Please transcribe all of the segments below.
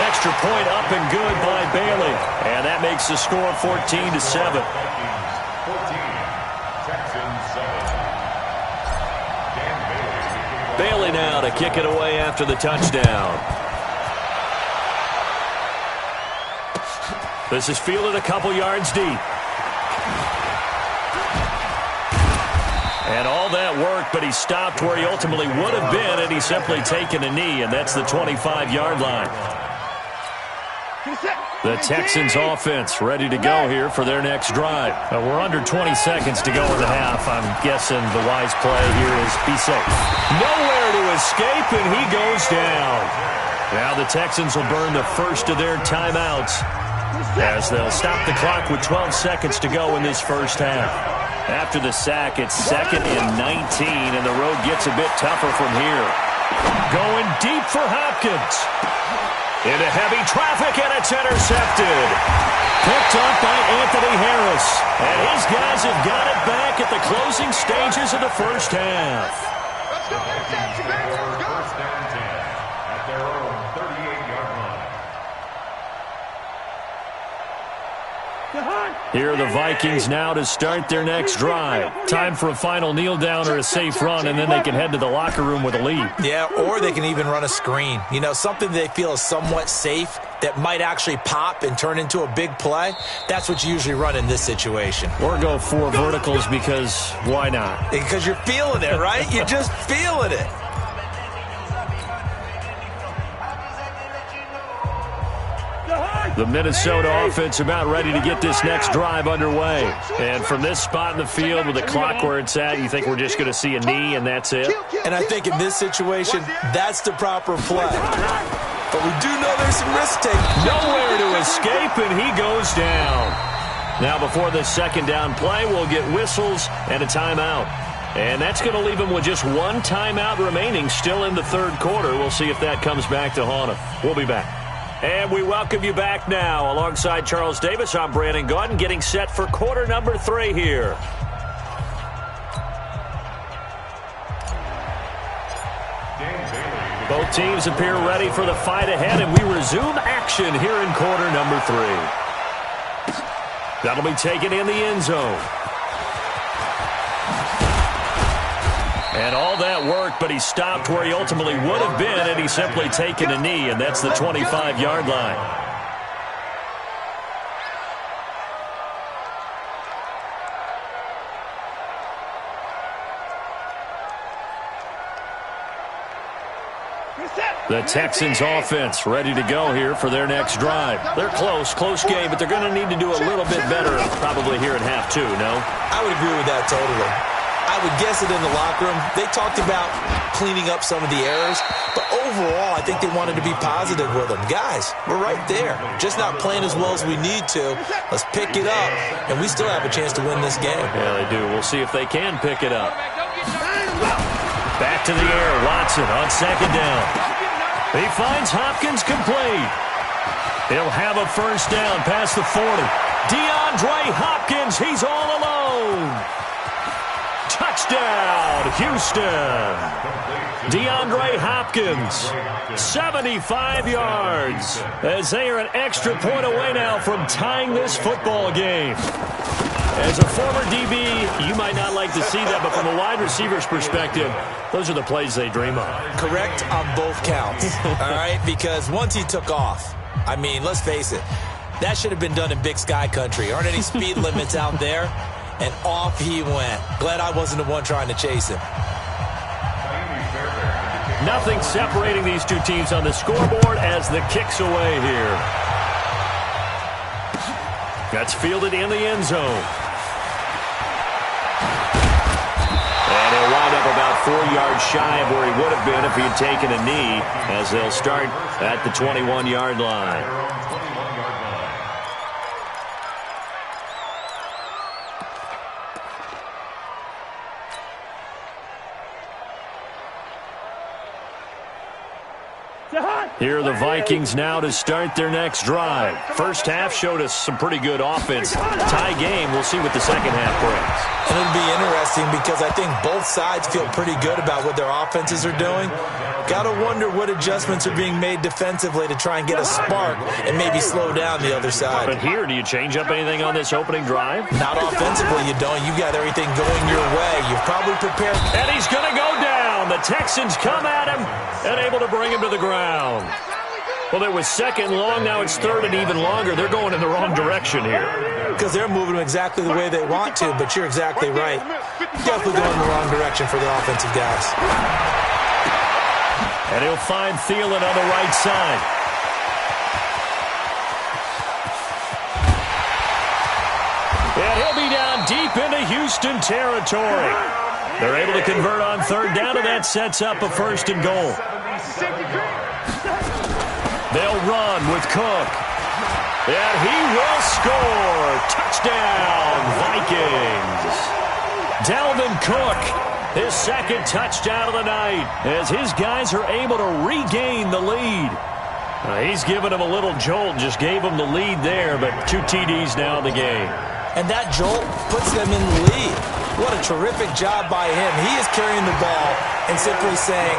Extra point up and good by Bailey. And that makes the score 14-7. Bailey now to kick it away after the touchdown. This is fielded a couple yards deep. And all that work, but he stopped where he ultimately would have been had he simply taken a knee, and that's the 25-yard line. The Texans offense ready to go here for their next drive. We're under 20 seconds to go in the half. I'm guessing the wise play here is be safe. Nowhere to escape, and he goes down. Now the Texans will burn the first of their timeouts as they'll stop the clock with 12 seconds to go in this first half. After the sack, it's 2nd and 19, and the road gets a bit tougher from here. Going deep for Hopkins. Into heavy traffic, and it's intercepted. Picked up by Anthony Harris. And his guys have got it back at the closing stages of the first half. First down 10 at their own 38-yard line. Here are the Vikings now to start their next drive. Time for a final kneel down or a safe run, and then they can head to the locker room with a lead. Yeah, or they can even run a screen. You know, something they feel is somewhat safe that might actually pop and turn into a big play. That's what you usually run in this situation. Or go 4 verticals because why not? Because you're feeling it, right? You're just feeling it. The Minnesota offense about ready to get this next drive underway. And from this spot in the field with the clock where it's at, you think we're just going to see a knee and that's it? And I think in this situation, that's the proper play. But we do know there's some risk taking. Nowhere to escape, and he goes down. Now before the second down play, we'll get whistles and a timeout. And that's going to leave him with just one timeout remaining still in the third quarter. We'll see if that comes back to haunt him. We'll be back. And we welcome you back now. Alongside Charles Davis, I'm Brandon Gaudin, getting set for quarter number 3 here. Both teams appear ready for the fight ahead, and we resume action here in quarter number 3. That'll be taken in the end zone. And all that work, but he stopped where he ultimately would have been had he simply taken a knee, and that's the 25-yard line. The Texans offense ready to go here for their next drive. They're close game, but they're going to need to do a little bit better probably here in half 2, no? I would agree with that totally. I would guess it in the locker room. They talked about cleaning up some of the errors, but overall, I think they wanted to be positive with them. Guys, we're right there. Just not playing as well as we need to. Let's pick it up, and we still have a chance to win this game. Yeah, they do. We'll see if they can pick it up. Back to the air, Watson on second down. He finds Hopkins complete. He'll have a first down past the 40. DeAndre Hopkins, he's all alone. Touchdown, Houston. DeAndre Hopkins, 75 yards, as they are an extra point away now from tying this football game. As a former DB, you might not like to see that, but from a wide receiver's perspective, those are the plays they dream of. Correct on both counts, all right? Because once he took off, I mean, let's face it, that should have been done in Big Sky country. Aren't any speed limits out there? And off he went. Glad I wasn't the one trying to chase him. Nothing separating these two teams on the scoreboard as the kick's away here. That's fielded in the end zone. And he'll wind up about 4 yards shy of where he would have been if he had taken a knee, as they'll start at the 21-yard line. Here are the Vikings now to start their next drive. First half showed us some pretty good offense. Tie game. We'll see what the second half brings. And it'll be interesting because I think both sides feel pretty good about what their offenses are doing. Got to wonder what adjustments are being made defensively to try and get a spark and maybe slow down the other side. But here, do you change up anything on this opening drive? Not offensively, you don't. You got everything going your way. You've probably prepared. And he's going to go down. The Texans come at him and able to bring him to the ground. Well, it was second long. Now it's third and even longer. They're going in the wrong direction here. Because they're moving exactly the way they want to, but you're exactly right. Definitely going in the wrong direction for the offensive guys. And he'll find Thielen on the right side. And he'll be down deep into Houston territory. They're able to convert on third down, and that sets up a first and goal. They'll run with Cook. And he will score. Touchdown, Vikings. Dalvin Cook, his second touchdown of the night, as his guys are able to regain the lead. He's given him a little jolt, just gave him the lead there, but 2 TDs now in the game. And that jolt puts them in the lead. What a terrific job by him. He is carrying the ball and simply saying,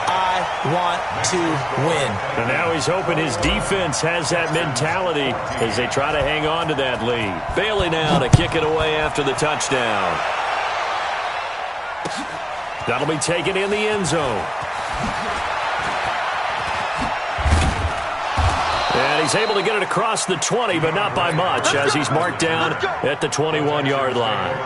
I want to win. And now he's hoping his defense has that mentality as they try to hang on to that lead. Bailey now to kick it away after the touchdown. That'll be taken in the end zone. And he's able to get it across the 20, but not by much, as he's marked down at the 21-yard line.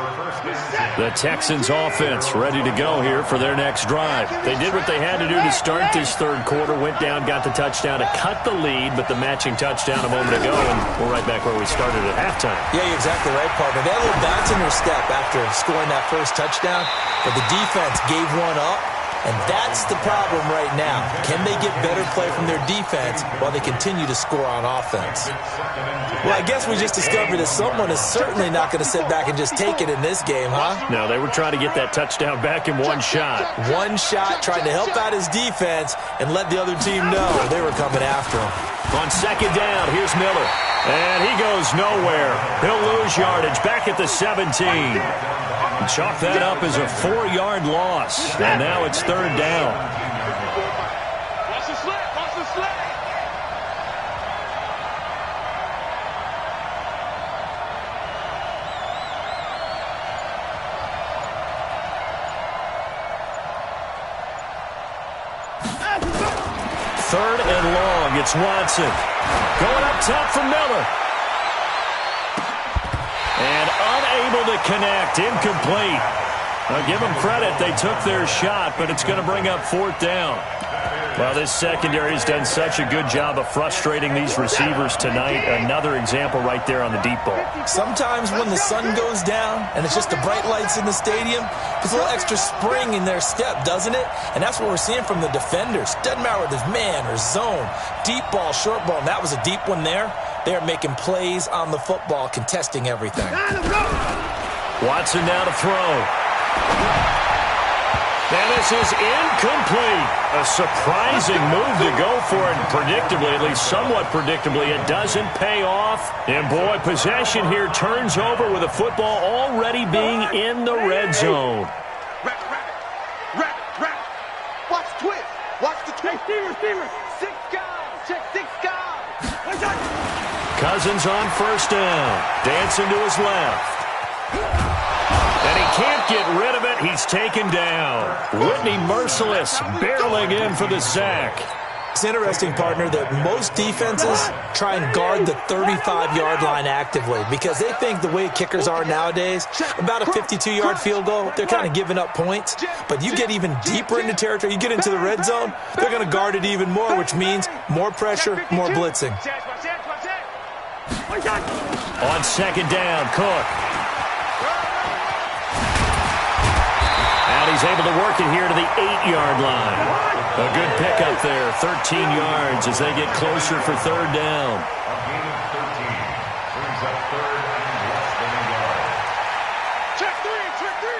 The Texans offense ready to go here for their next drive. They did what they had to do to start this third quarter, went down, got the touchdown to cut the lead, but the matching touchdown a moment ago, and we're right back where we started at halftime. Yeah, you're exactly right, partner. They had a little bounce in their step after scoring that first touchdown, but the defense gave one up. And that's the problem right now. Can they get better play from their defense while they continue to score on offense? Well, I guess we just discovered that someone is certainly not going to sit back and just take it in this game, huh? No, they were trying to get that touchdown back in one shot. One shot, trying to help out his defense and let the other team know they were coming after him. On second down, here's Miller. And he goes nowhere. He'll lose yardage back at the 17. Chalk that up as a 4-yard loss. And now it's third down. Watch the slip, watch the slip. Third and long, it's Watson. Going up top for Miller. And unable to connect, incomplete. I'll give them credit, they took their shot, but it's going to bring up fourth down. Well, this secondary has done such a good job of frustrating these receivers tonight. Another example right there on the deep ball. Sometimes when the sun goes down and it's just the bright lights in the stadium, there's a little extra spring in their step, doesn't it? And that's what we're seeing from the defenders. Doesn't matter whether it's man or zone, deep ball, short ball, and that was a deep one there. They're making plays on the football, contesting everything. Watson now to throw. And this is incomplete. A surprising move to go for it predictably, at least somewhat predictably. It doesn't pay off. And, boy, possession here turns over with the football already being in the red zone. Wrap. Watch the twist. Watch the twist. Receiver. 6 guys. Check 6 guys. Cousins on first down. Dancing to his left. And he can't get rid of it. He's taken down. Whitney Merciless barreling in for the sack. It's interesting, partner, that most defenses try and guard the 35-yard line actively because they think the way kickers are nowadays, about a 52-yard field goal, they're kind of giving up points. But you get even deeper into territory, you get into the red zone, they're going to guard it even more, which means more pressure, more blitzing. On second down, Cook. And he's able to work it here to the 8-yard line. A good pickup there, 13 yards as they get closer for third down. A gain of 13. Brings up third and less than a yard. Check 3.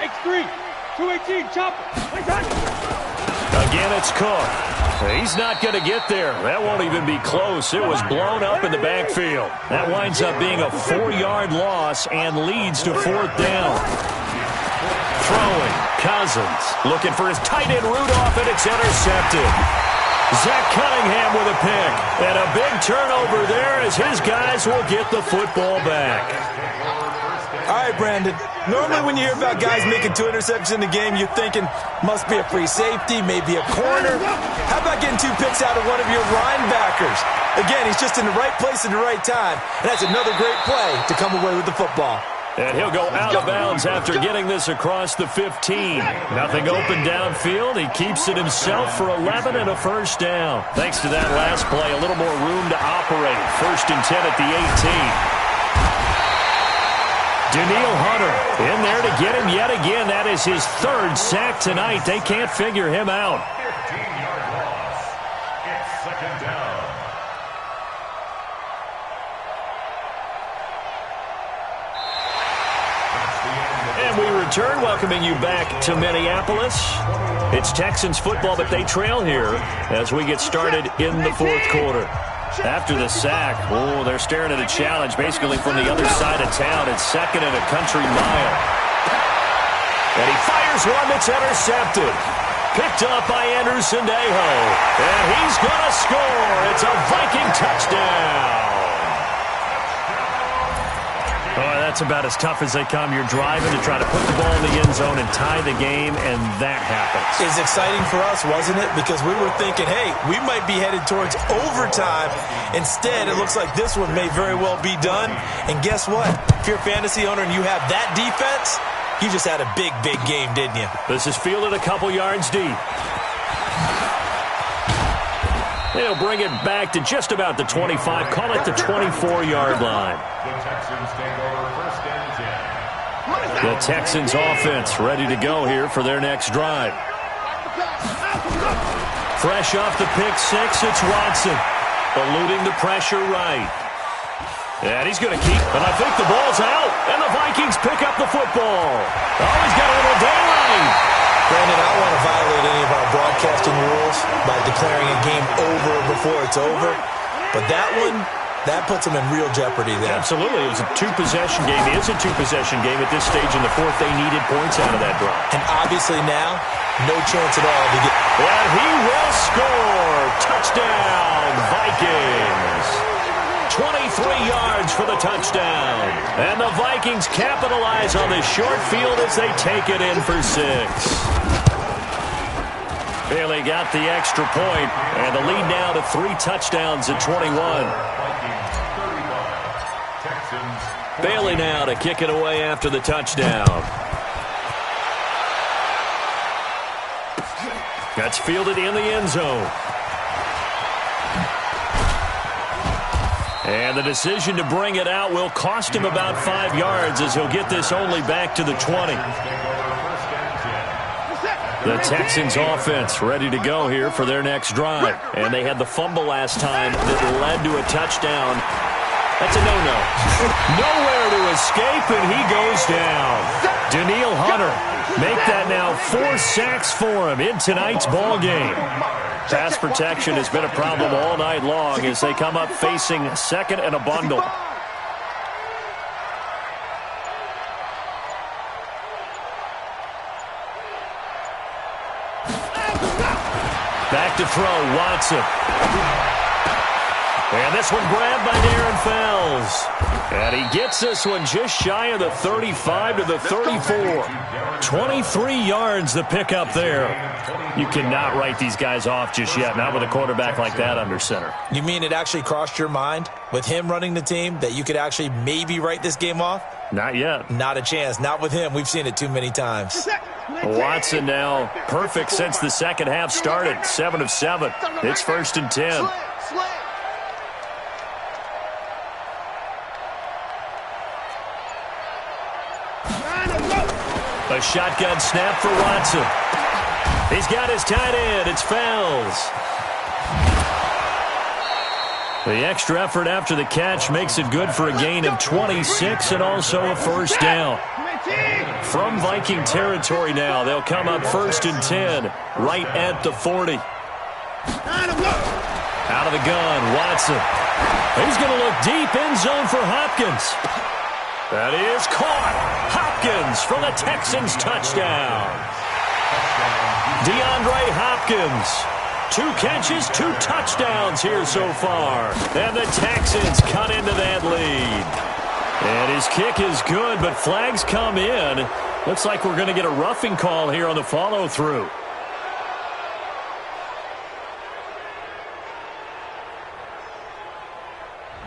X3. 218, chopper. Again, it's Cook. He's not going to get there. That won't even be close. It was blown up in the backfield. That winds up being a 4-yard loss and leads to 4th down. Throwing, Cousins, looking for his tight end Rudolph, and it's intercepted. Zach Cunningham with a pick, and a big turnover there as his guys will get the football back. All right, Brandon. Normally when you hear about guys making 2 interceptions in the game, you're thinking must be a free safety, maybe a corner. How about getting 2 picks out of one of your linebackers? Again, he's just in the right place at the right time, and that's another great play to come away with the football. And he'll go out of bounds after getting this across the 15. Nothing open downfield. He keeps it himself for 11 and a 1st down. Thanks to that last play, a little more room to operate. 1st and 10 at the 18. Daniil Hunter in there to get him yet again. That is his 3rd sack tonight. They can't figure him out. 15-yard loss. It's 2nd down. And we return, welcoming you back to Minneapolis. It's Texans football, but they trail here as we get started in the 4th quarter. After the sack, they're staring at a challenge basically from the other side of town. It's 2nd and a country mile. And he fires one that's intercepted. Picked up by Anderson Dejo. And he's going to score. It's a Viking touchdown. That's about as tough as they come. You're driving to try to put the ball in the end zone and tie the game, and that happens. It's exciting for us, wasn't it? Because we were thinking, hey, we might be headed towards overtime. Instead, it looks like this one may very well be done. And guess what? If you're a fantasy owner and you have that defense, you just had a big, big game, didn't you? This is fielded a couple yards deep. They'll bring it back to just about the 25. Call it the 24-yard line. The Texans take over 1st and 10. The Texans offense ready to go here for their next drive. Fresh off the pick 6, it's Watson. Eluding the pressure right. And he's going to keep, and I think the ball's out. And the Vikings pick up the football. Oh, he's got a little daylight. Brandon, I don't want to violate any of our broadcasting rules by declaring a game over before it's over. But that one, that puts them in real jeopardy there. Absolutely. It was a 2-possession game. It is a 2-possession game at this stage in the 4th. They needed points out of that drive. And obviously now, no chance at all to get... And he will score. Touchdown, Vikings. 23 yards for the touchdown. And the Vikings capitalize on this short field as they take it in for 6. Bailey got the extra point, and the lead now to 3 touchdowns at 21. Bailey now to kick it away after the touchdown. That's fielded in the end zone. And the decision to bring it out will cost him about 5 yards as he'll get this only back to the 20. The Texans offense ready to go here for their next drive. And they had the fumble last time that led to a touchdown. That's a no-no. Nowhere to escape, and he goes down. Daniil Hunter make that now 4 sacks for him in tonight's ball game. Pass protection has been a problem all night long as they come up facing 2nd and a bundle. Back to throw, Watson. And this one grabbed by Darren Fells. And he gets this one just shy of the 35 to the 34. 23 yards the pickup there. You cannot write these guys off just yet, not with a quarterback like that under center. You mean it actually crossed your mind with him running the team that you could actually maybe write this game off? Not yet. Not a chance. Not with him. We've seen it too many times. Watson now perfect since the second half started. 7 of 7. It's 1st and 10. A shotgun snap for Watson. He's got his tight end. It's Fells. The extra effort after the catch makes it good for a gain of 26 and also a 1st down. From Viking territory now, they'll come up 1st and 10 right at the 40. the gun. Watson. He's going to look deep. End zone for Hopkins. That is caught. Hopkins for the Texans touchdown. DeAndre Hopkins. 2 catches, 2 touchdowns here so far. And the Texans cut into that lead. And his kick is good, but flags come in. Looks like we're going to get a roughing call here on the follow-through.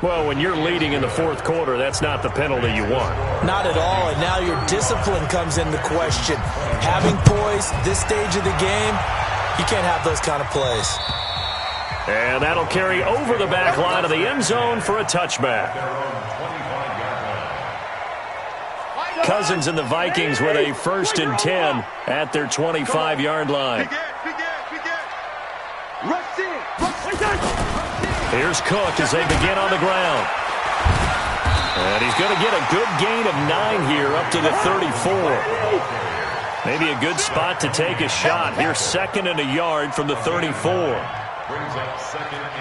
Well, when you're leading in the fourth quarter, that's not the penalty you want. Not at all, and now your discipline comes into question. Having poise this stage of the game, you can't have those kind of plays. And that'll carry over the back line of the end zone for a touchback. Cousins and the Vikings with a 1st and 10 at their 25-yard line. Here's Cook as they begin on the ground. And he's going to get a good gain of 9 here up to the 34. Maybe a good spot to take a shot. Here's 2nd and a yard from the 34.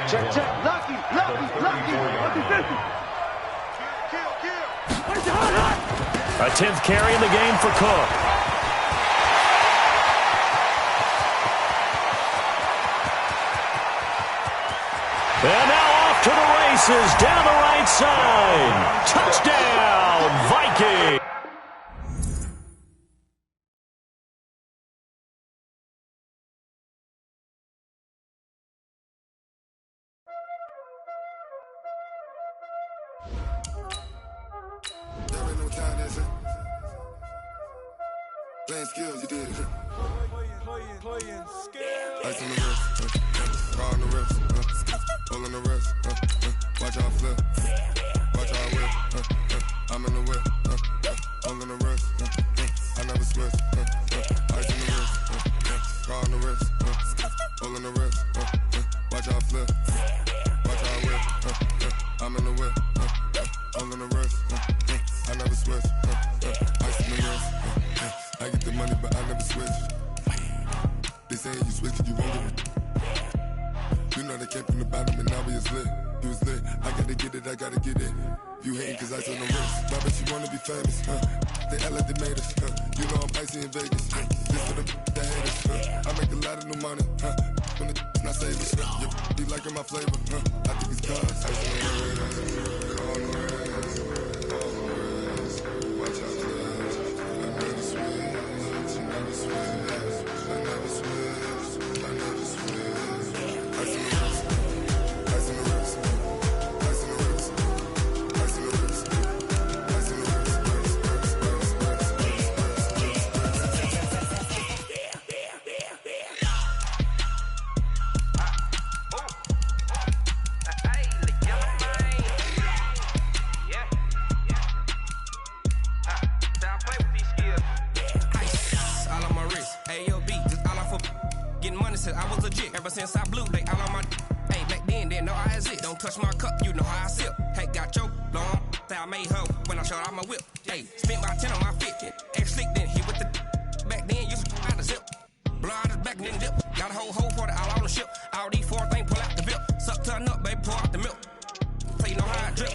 Check, check. Lucky. 50-50. A 10th carry in the game for Cook. And now off to the races down the right side. Touchdown, Vikings. Playing skills, you did it. Playing skills. Ice on the wrist, car on the wrist, pull on the wrist, watch how I flip, watch how I whip, I'm in the whip, pull on the wrist, I never switch, ice on the wrist, car on the wrist, pull on the wrist, watch how I flip, watch how I whip, I'm in the whip, pull on the wrist, I never switch, ice on the wrist. I get the money, but I never switch. They saying you switch, you won't get it. You know they came from the bottom and now we is lit. You was lit, I gotta get it, I gotta get it. You hating cause ice on the wrist. Why bet you wanna be famous, They act like they made us, You know I'm icy in Vegas, This for the haters, I make a lot of new money, When the not savers, You be liking my flavor, I think it's cause ice on the wrist, on the wrist, watch out for this. I never switch. Since I blew, they all on my hey, back then, didn't know I exist. Don't touch my cup, you know how I sip. Hey, got your long, say I made her when I showed out my whip. Hey, spent my 10 on my fit. Ex-slick, then hit with the back then, used to out the zip. Blow out his back, then dip. Got a whole 40 all on the ship. All these 4 things, pull out the bip. Suck, turn up, baby, pour out the milk. So you know how I drip.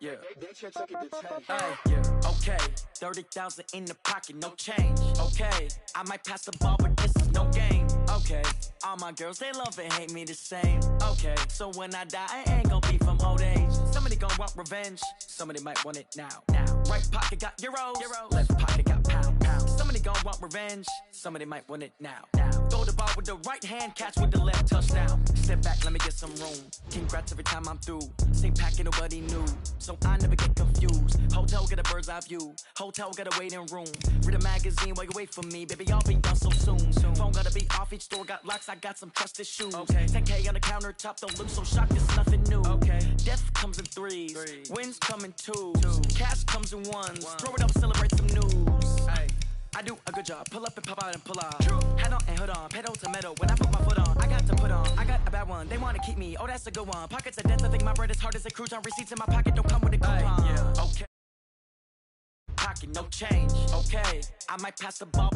Yeah. Okay. 30,000 in the pocket, no change. Okay. I might pass the ball, but this is no game. Okay. All my girls, they love and hate me the same. Okay. So when I die, I ain't gonna be from old age. Somebody gon' want revenge. Somebody might want it now. Right pocket got euros. Left pocket got pound. Somebody gon' want revenge. Somebody might want it now. Throw the ball with the right hand, catch with the left, touchdown. Step back, let me get some room. Congrats every time I'm through. Same packet, nobody knew. So I never get confused. Hotel get a bird's eye view. Hotel got a waiting room. Read a magazine while you wait for me. Baby, I'll be done so soon. Phone gotta be off, each store got locks. I got some trusted shoes. 10K on the countertop, don't look so shocked, it's nothing new. Death comes in threes. Wins come in twos. Cash comes in ones. Throw it up, celebrate some news. I do a good job, pull up and pop out and pull off. Hat on and hood on, pedal to metal. When I put my foot on, I got to put on. I got a bad one, they wanna keep me, oh that's a good one. Pockets of death, I think my bread is hard as a crouton. Receipts in my pocket don't come with a coupon. Okay. Pocket, no change. Okay, I might pass the ball.